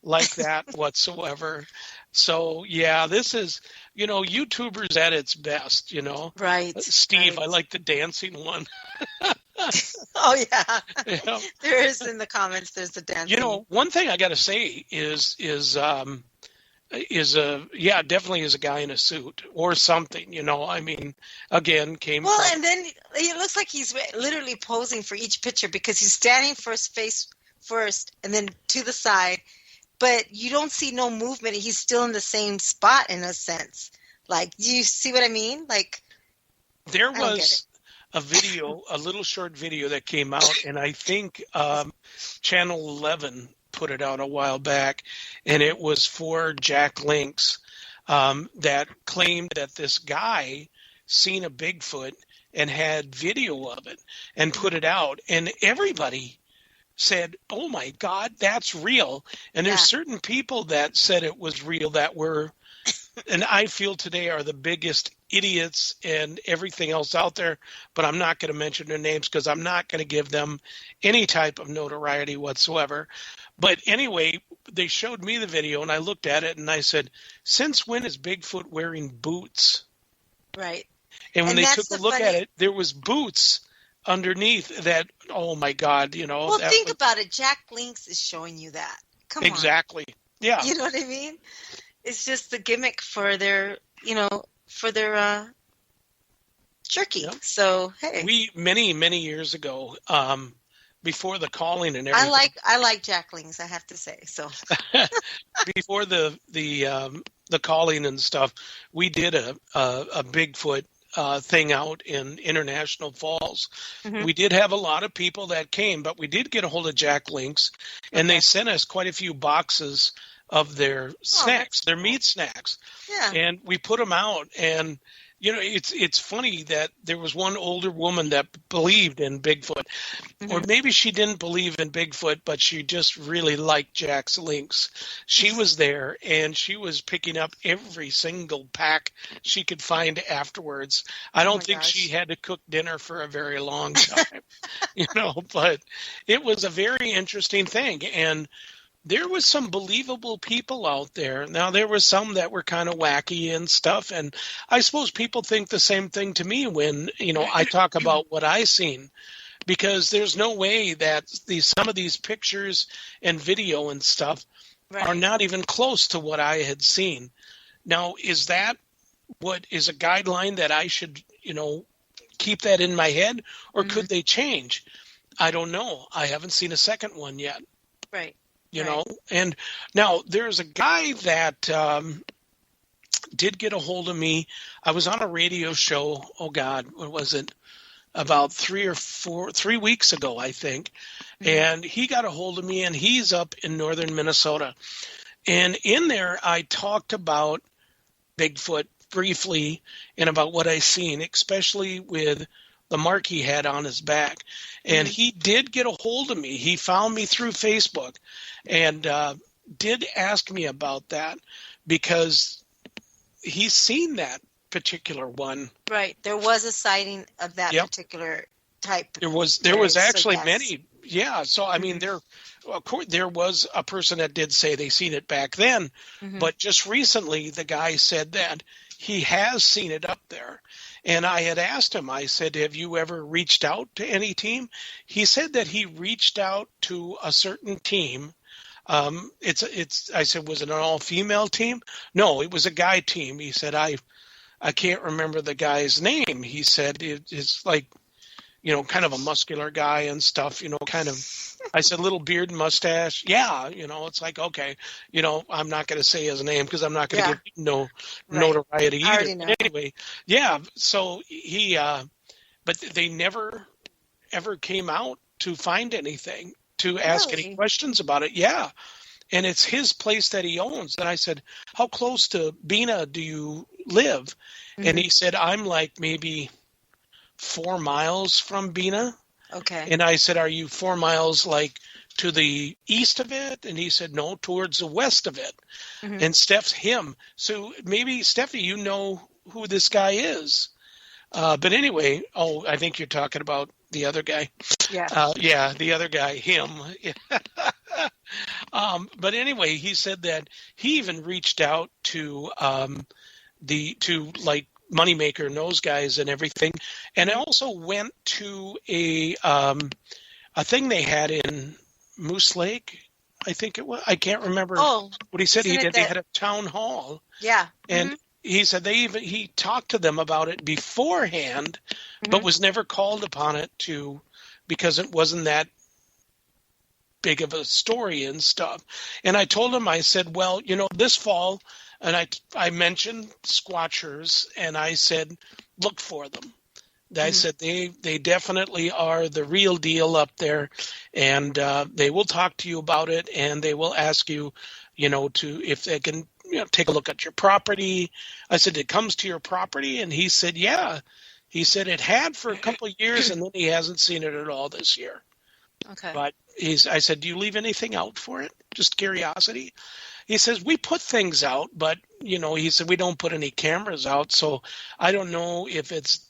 S4: like that whatsoever. So, yeah, this is, YouTubers at its best,
S5: Right.
S4: Steve,
S5: right.
S4: I like the dancing one.
S5: Oh, yeah. There is in the comments, there's the dancing.
S4: One thing I got to say is definitely is a guy in a suit or something, I mean, again,
S5: and then it looks like he's literally posing for each picture because he's standing face first and then to the side. But you don't see no movement. He's still in the same spot in a sense. Like, do you see what I mean? Like,
S4: there was a video, a little short video that came out, and I think Channel 11 put it out a while back, and it was for Jack Links that claimed that this guy seen a Bigfoot and had video of it and put it out, and everybody said, oh my God, that's real. And there's certain people that said it was real that were, and I feel today are the biggest idiots and everything else out there, but I'm not going to mention their names because I'm not going to give them any type of notoriety whatsoever. But anyway, they showed me the video and I looked at it and I said, since when is Bigfoot wearing boots?
S5: Right.
S4: And when they took a look at it, there was boots underneath that. Oh my God,
S5: Well, think about it. Jack Links is showing you that. Come on.
S4: Exactly. Yeah.
S5: You know what I mean? It's just the gimmick for their, jerky. Yep. So, hey.
S4: We, many years ago, before the calling and everything.
S5: I like Jack Links, I have to say. So
S4: before the calling and stuff, we did a Bigfoot thing out in International Falls. Mm-hmm. We did have a lot of people that came, but we did get a hold of Jack Links, and they sent us quite a few boxes of their snacks, their meat snacks.
S5: Yeah.
S4: And we put them out, and it's funny that there was one older woman that believed in Bigfoot, or maybe she didn't believe in Bigfoot, but she just really liked Jack's Links. She was there, and she was picking up every single pack she could find afterwards. I don't think she had to cook dinner for a very long time, but it was a very interesting thing. And there was some believable people out there. Now, there were some that were kind of wacky and stuff, and I suppose people think the same thing to me when, I talk about what I seen, because there's no way that some of these pictures and video and stuff are not even close to what I had seen. Now, is that what is a guideline that I should, keep that in my head, or could they change? I don't know. I haven't seen a second one yet.
S5: Right.
S4: You know, and now there's a guy that did get a hold of me. I was on a radio show. Oh God, what was it? About 3 weeks ago, I think. And he got a hold of me, and he's up in northern Minnesota. And in there, I talked about Bigfoot briefly and about what I seen, especially with the mark he had on his back. And he did get a hold of me. He found me through Facebook and did ask me about that because he's seen that particular one.
S5: Right. There was a sighting of that particular type.
S4: There was actually many. Yeah. So, I mean, there was a person that did say they seen it back then, but just recently the guy said that he has seen it up there. And I had asked him, I said, have you ever reached out to any team? He said that he reached out to a certain team. I said, was it an all-female team? No, it was a guy team. He said, I can't remember the guy's name. He said, it's like, kind of a muscular guy and stuff, kind of, I said, little beard and mustache. Yeah. It's like, okay, I'm not going to say his name because I'm not going to give him notoriety either. But anyway, yeah. So he, but they never ever came out to find anything, to ask any questions about it. Yeah. And it's his place that he owns. And I said, how close to Bina do you live? And he said, I'm like maybe 4 miles from Bina. Okay. And I said, are you 4 miles like to the east of it? And he said, no, towards the west of it. And Steph's him. So maybe, Steffi, you know who this guy is. But anyway, I think you're talking about the other guy. Yeah. Yeah, the other guy, him. But anyway, he said that he even reached out to Moneymaker and those guys and everything, and I also went to a thing they had in Moose Lake, I think it was. I can't remember what he said. He did. They had a town hall. Yeah, and he said he talked to them about it beforehand, but was never called upon it because it wasn't that big of a story and stuff. And I told him, I said, well, this fall. And I mentioned squatchers, and I said, look for them. I said, they definitely are the real deal up there, and they will talk to you about it, and they will ask you, if they can take a look at your property. I said, it comes to your property? And he said, yeah. He said it had for a couple of years, and then he hasn't seen it at all this year. Okay. But I said, do you leave anything out for it? Just curiosity? He says, we put things out, but, he said, we don't put any cameras out. So I don't know if it's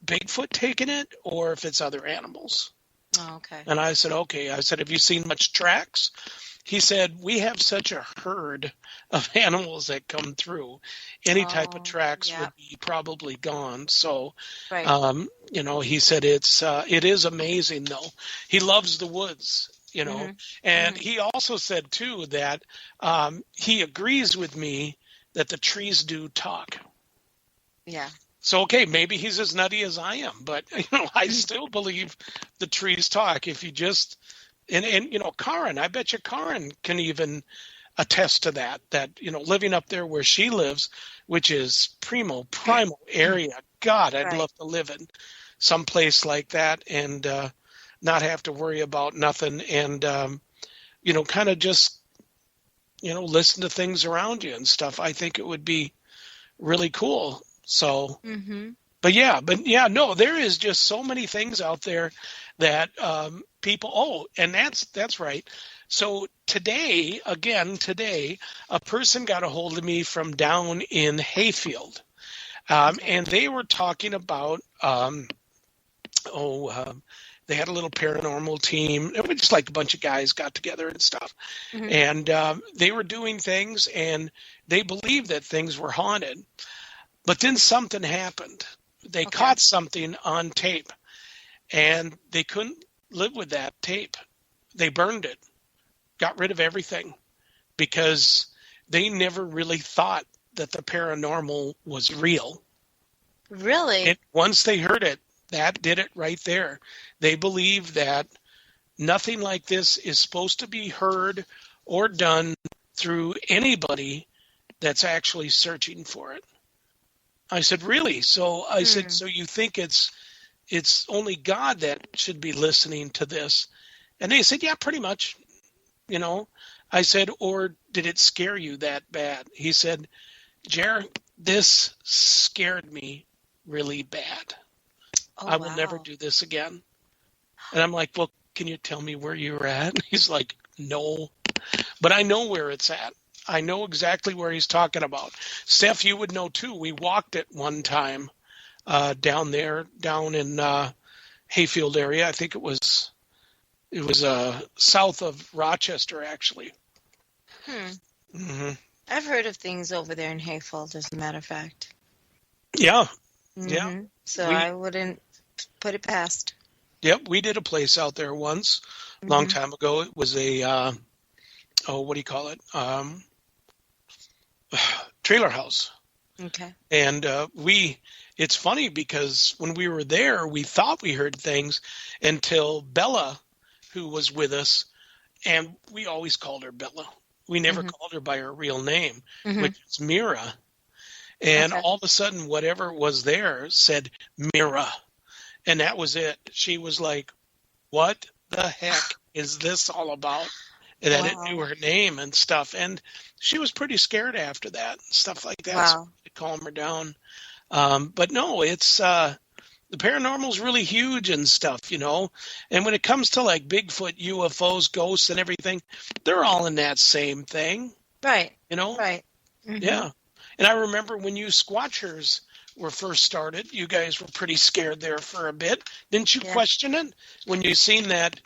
S4: Bigfoot taking it or if it's other animals. Oh, okay. And I said, okay. I said, have you seen much tracks? He said, we have such a herd of animals that come through. Any type of tracks would be probably gone. So, he said it is amazing, though. He loves the woods. And he also said, too, that he agrees with me that the trees do talk. Yeah. So, okay, maybe he's as nutty as I am, but, I still believe the trees talk. If you just, and Karen, I bet you Karen can even attest to that, living up there where she lives, which is primal area. God, I'd love to live in some place like that and, not have to worry about nothing and, kind of just, listen to things around you and stuff. I think it would be really cool. So, but no, there is just so many things out there that people, and that's right. So today, a person got a hold of me from down in Hayfield, and they were talking about, They had a little paranormal team. It was just like a bunch of guys got together and stuff.
S5: Mhm.
S4: And they were doing things, and they believed that things were haunted. But then something happened. They
S5: Okay.
S4: caught something on tape, and they couldn't live with that tape. They burned it, got rid of everything, because they never really thought that the paranormal was real.
S5: Really?
S4: Once they heard it, that did it right there. They believe that nothing like this is supposed to be heard or done through anybody that's actually searching for it. I said, really? So I said, so you think it's only God that should be listening to this? And they said, yeah, pretty much. You know, I said, or did it scare you that bad? He said, Jer, this scared me really bad.
S5: Oh,
S4: I will never
S5: wow.
S4: do this again. And I'm like, well, can you tell me where you were at? He's like, no, but I know where it's at. I know exactly where he's talking about. Steph, you would know too. We walked it one time down there, down in Hayfield area. I think it was south of Rochester, actually. Mm-hmm.
S5: I've heard of things over there in Hayfield, as a matter of fact.
S4: Yeah.
S5: Mhm.
S4: Yeah.
S5: So I wouldn't put it past.
S4: Yep, we did a place out there once, long time ago. It was a, what do you call it? Trailer house.
S5: Okay.
S4: And it's funny because when we were there, we thought we heard things until Bella, who was with us, and we always called her Bella. We never called her by her real name, which is Mira. And all of a sudden, whatever was there said Mira. And that was it. She was like, what the heck is this all about? And then it knew her name and stuff. And she was pretty scared after that and stuff like that.
S5: Wow.
S4: So we had to calm her down. But no, it's the paranormal's really huge and stuff, you know. And when it comes to like Bigfoot, UFOs, ghosts, and everything, they're all in that same thing.
S5: Right.
S4: You know?
S5: Right. Mhm.
S4: Yeah. And I remember when you Squatchers were first started, you guys were pretty scared there for a bit. Didn't you question it when you seen that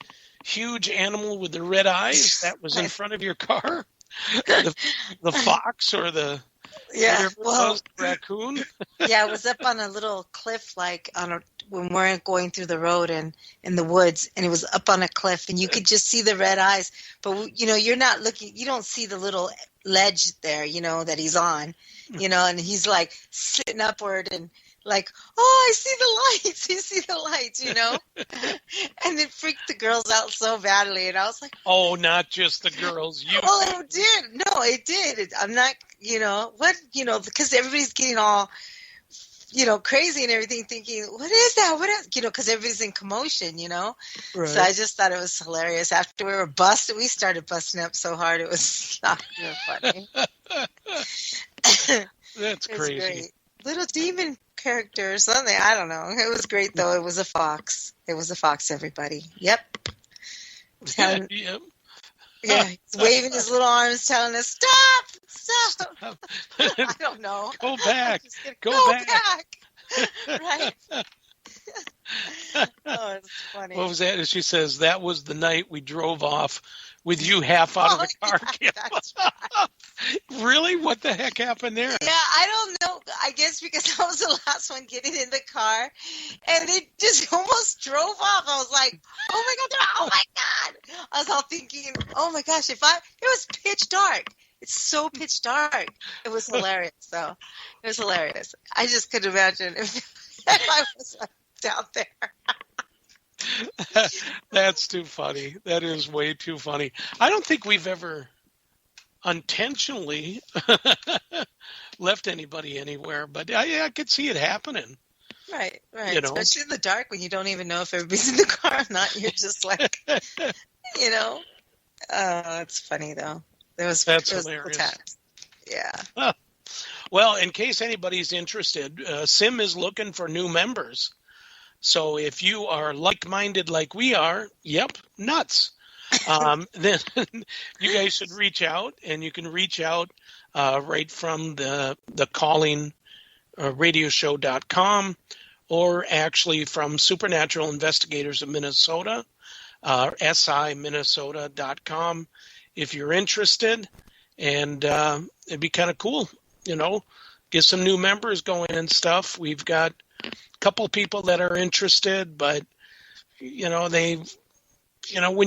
S4: huge animal with the red eyes that was in front of your car? The fox or the raccoon?
S5: Yeah, it was up on a little cliff, like when we're going through the road and in the woods, and it was up on a cliff, and you could just see the red eyes. But you know, you're not looking; you don't see the little ledge there, you know, that he's on, you know, and he's like sitting upward and like, oh, I see the lights, you see the lights, you know, and it freaked the girls out so badly, and I was like,
S4: oh, not just the girls, you.
S5: Oh, it did. No, it did. I'm not, you know, because everybody's getting all, you know, crazy and everything, thinking, what is that? What is, you know, because everybody's in commotion, you know. Right. So I just thought it was hilarious. After we were busted, we started busting up so hard it was not even funny.
S4: That's crazy.
S5: Great. Little demon character or something. I don't know. It was great though. It was a fox. It was a fox. Everybody. Yep.
S4: Yep.
S5: Yeah, he's waving his little arms, telling us, "Stop! I don't know.
S4: Go back. Go back.
S5: Right. Oh, it's funny.
S4: What was that? She says that was the night we drove off with you half out of the car.
S5: Yeah, that's right.
S4: Really? What the heck happened there?
S5: Yeah, I don't know. I guess because I was the last one getting in the car, and it just almost drove off. I was like, "Oh my god! Oh my god!" I was all thinking, "Oh my gosh!" It was pitch dark. It's so pitch dark. It was hilarious. So it was hilarious. I just could imagine if I was down there.
S4: That's too funny. That is way too funny. I don't think we've ever intentionally left anybody anywhere, but I could see it happening.
S5: Right.
S4: You know?
S5: Especially in the dark when you don't even know if everybody's in the car or not. You're just like, you know. It's funny though.
S4: That's hilarious.
S5: Yeah.
S4: Well, in case anybody's interested, Sim is looking for new members. So if you are like-minded like we are, yep, nuts. Then you guys should reach out, and you can reach out right from the calling radioshow.com, or actually from Supernatural Investigators of Minnesota, siminnesota.com, if you're interested. And it'd be kind of cool, get some new members going and stuff. We've got a couple of people that are interested, but, when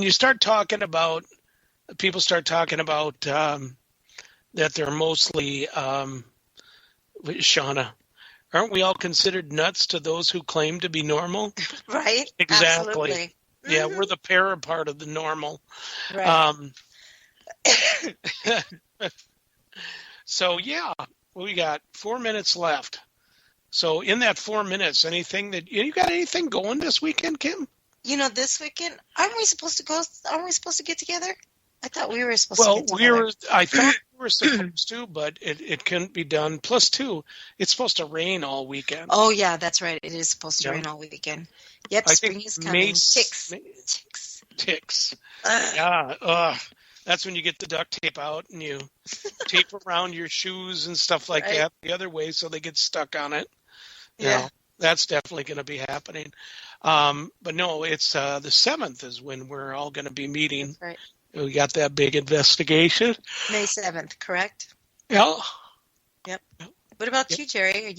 S4: you start talking about, people start talking about that they're mostly, Shauna, aren't we all considered nuts to those who claim to be normal?
S5: Right.
S4: Exactly.
S5: Absolutely.
S4: Yeah, we're the para part of the normal.
S5: Right.
S4: So, we got 4 minutes left. So in that 4 minutes, you got anything going this weekend, Kim?
S5: This weekend, aren't we supposed to get together? I thought we were supposed to get together.
S4: I thought we were supposed to, but it couldn't be done. Plus, too, it's supposed to rain all weekend.
S5: Oh, yeah, that's right. It is supposed to rain all weekend. Yep, spring is coming. Ticks.
S4: Yeah. That's when you get the duct tape out and you tape around your shoes and stuff like that the other way so they get stuck on it.
S5: Yeah.
S4: That's definitely going to be happening. But no, it's the 7th is when we're all going to be meeting.
S5: That's right.
S4: We got that big investigation.
S5: May 7th, correct?
S4: Yeah.
S5: Yep. What about you, Jerry?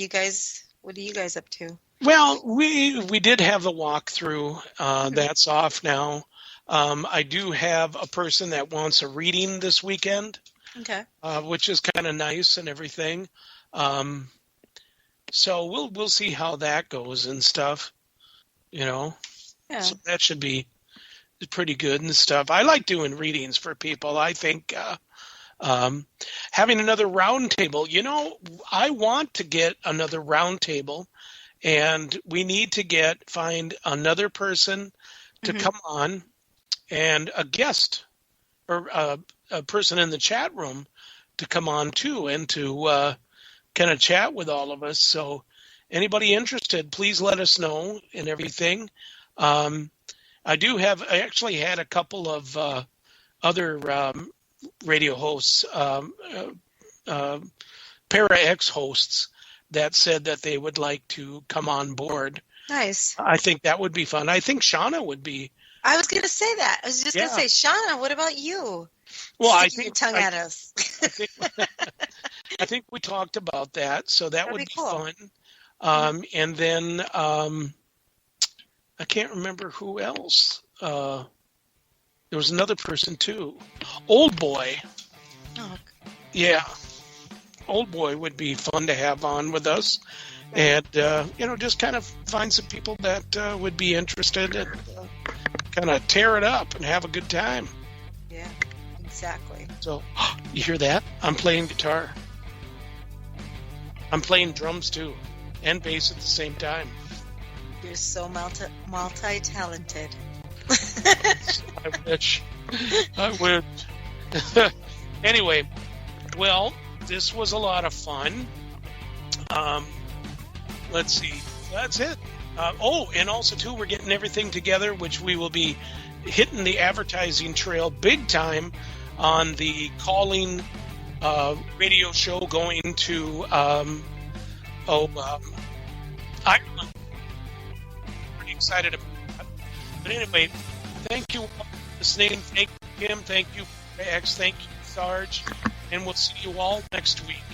S5: What are you guys up to?
S4: Well, we did have the walkthrough. That's off now. I do have a person that wants a reading this weekend.
S5: Okay.
S4: Which is kind of nice and everything. So we'll see how that goes and stuff.
S5: Yeah.
S4: So that should be pretty good and stuff. I like doing readings for people. I think having another round table, I want to get another round table, and we need to find another person to come on, and a guest or a person in the chat room to come on too, and to kind of chat with all of us. So anybody interested, please let us know and everything. I actually had a couple of other radio hosts, Para X hosts, that said that they would like to come on board.
S5: Nice.
S4: I think that would be fun. I think Shauna would be.
S5: I was going to say that. I was just going to say, Shauna, what about you?
S4: Well, I
S5: Sticking
S4: think
S5: your tongue at us.
S4: I think we talked about that, so that would be
S5: cool.
S4: fun. And then I can't remember who else. There was another person too. Old Boy.
S5: Oh.
S4: Yeah. Old Boy would be fun to have on with us. And, just kind of find some people that would be interested and kind of tear it up and have a good time.
S5: Yeah, exactly.
S4: So, you hear that? I'm playing guitar. I'm playing drums too, and bass at the same time.
S5: You're so multi-talented.
S4: I wish. I would. Anyway, well, this was a lot of fun. Let's see. That's it. And also, too, we're getting everything together, which we will be hitting the advertising trail big time on the calling radio show going to Ireland. Pretty excited about that. But anyway, thank you all for listening. Thank you, Kim. Thank you, X. Thank you, Sarge. And we'll see you all next week.